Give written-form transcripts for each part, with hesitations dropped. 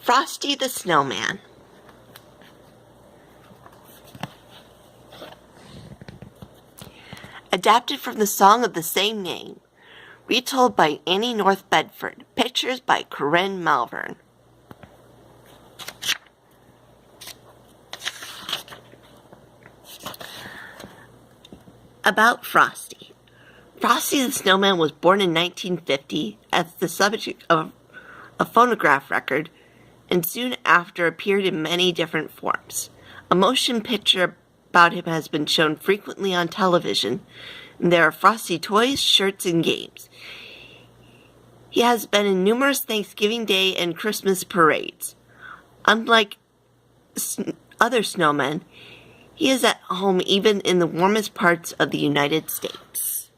Frosty the Snowman. Adapted from the song of the same name. Retold by Annie North Bedford. Pictures by Corinne Malvern. About Frosty. Frosty the Snowman was born in 1950 as the subject of a phonograph record and soon after appeared in many different forms. A motion picture about him has been shown frequently on television, and there are Frosty toys, shirts, and games. He has been in numerous Thanksgiving Day and Christmas parades. Unlike other snowmen, he is at home even in the warmest parts of the United States.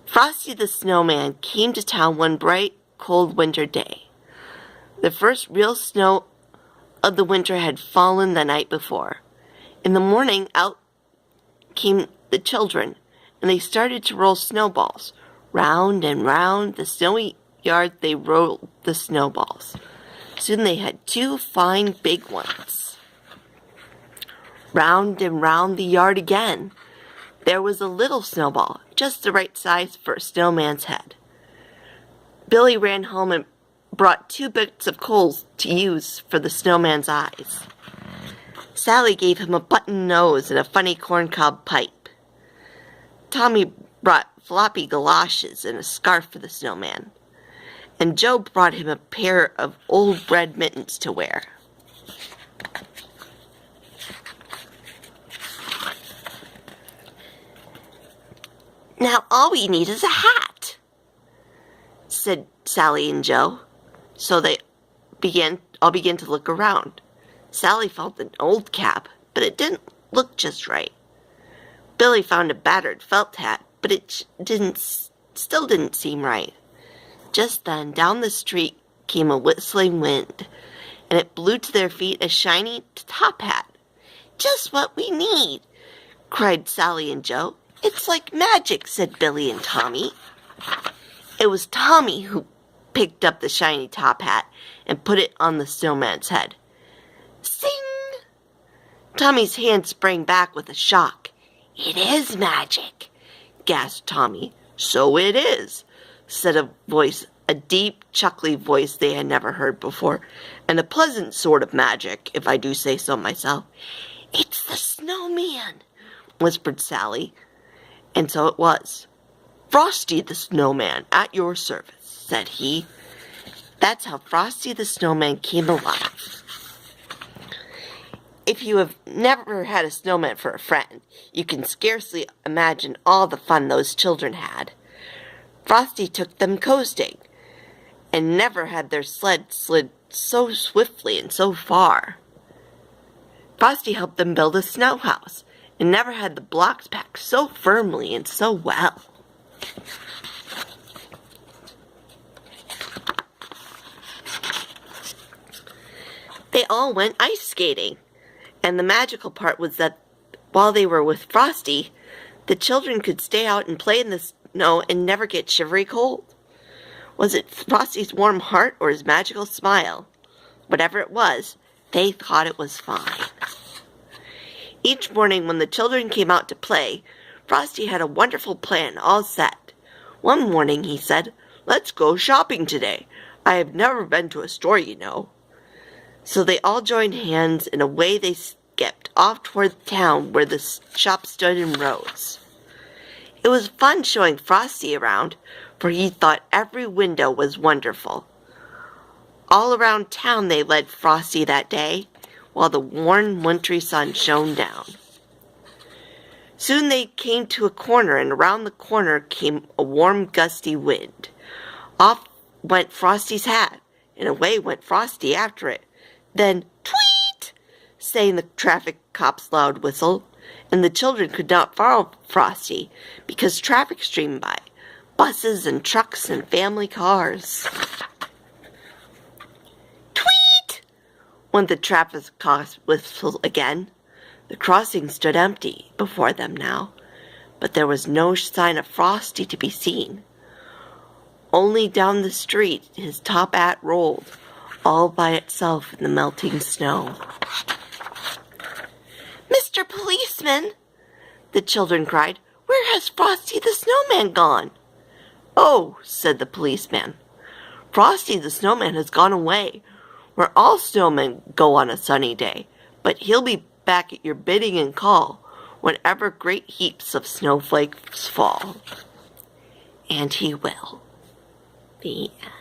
Frosty the Snowman came to town one bright, cold winter day. The first real snow of the winter had fallen the night before. In the morning, out came the children, and they started to roll snowballs. Round and round the snowy yard they rolled the snowballs. Soon they had 2 fine big ones. Round and round the yard again. There was a little snowball, just the right size for a snowman's head. Billy ran home and brought 2 bits of coals to use for the snowman's eyes. Sally gave him a button nose and a funny corncob pipe. Tommy brought floppy galoshes and a scarf for the snowman. And Joe brought him a pair of old red mittens to wear. "Now all we need is a hat," said Sally and Joe. So they all began to look around. Sally found an old cap, but it didn't look just right. Billy found a battered felt hat, but it still didn't seem right. Just then, down the street came a whistling wind, and it blew to their feet a shiny top hat. "Just what we need," cried Sally and Joe. "It's like magic," said Billy and Tommy. It was Tommy who picked up the shiny top hat and put it on the snowman's head. Sing! Tommy's hand sprang back with a shock. "It is magic," gasped Tommy. "So it is," said a voice, a deep, chuckly voice they had never heard before, and a pleasant sort of magic, if I do say so myself. "It's the snowman," whispered Sally. And so it was. "Frosty the Snowman, at your service," said he. That's how Frosty the Snowman came alive. If you have never had a snowman for a friend, you can scarcely imagine all the fun those children had. Frosty took them coasting, and never had their sled slid so swiftly and so far. Frosty helped them build a snow house, and never had the blocks packed so firmly and so well. They all went ice skating, and the magical part was that while they were with Frosty, the children could stay out and play in the snow and never get shivery cold. Was it Frosty's warm heart or his magical smile? Whatever it was, they thought it was fine. Each morning when the children came out to play, Frosty had a wonderful plan all set. One morning he said, "Let's go shopping today. I have never been to a store, you know." So they all joined hands, and away they skipped off toward the town where the shop stood in rows. It was fun showing Frosty around, for he thought every window was wonderful. All around town they led Frosty that day, while the warm wintry sun shone down. Soon they came to a corner, and around the corner came a warm, gusty wind. Off went Frosty's hat, and away went Frosty after it. Then, tweet! sang the traffic cop's loud whistle, and the children could not follow Frosty because traffic streamed by, buses and trucks and family cars. Tweet! went the traffic cop's whistle again. The crossing stood empty before them now, but there was no sign of Frosty to be seen. Only down the street his top hat rolled, all by itself in the melting snow. "Mr. Policeman," the children cried, "where has Frosty the Snowman gone?" "Oh," said the policeman, "Frosty the Snowman has gone away, where all snowmen go on a sunny day, but he'll be back at your bidding and call, whenever great heaps of snowflakes fall." And he will. The end.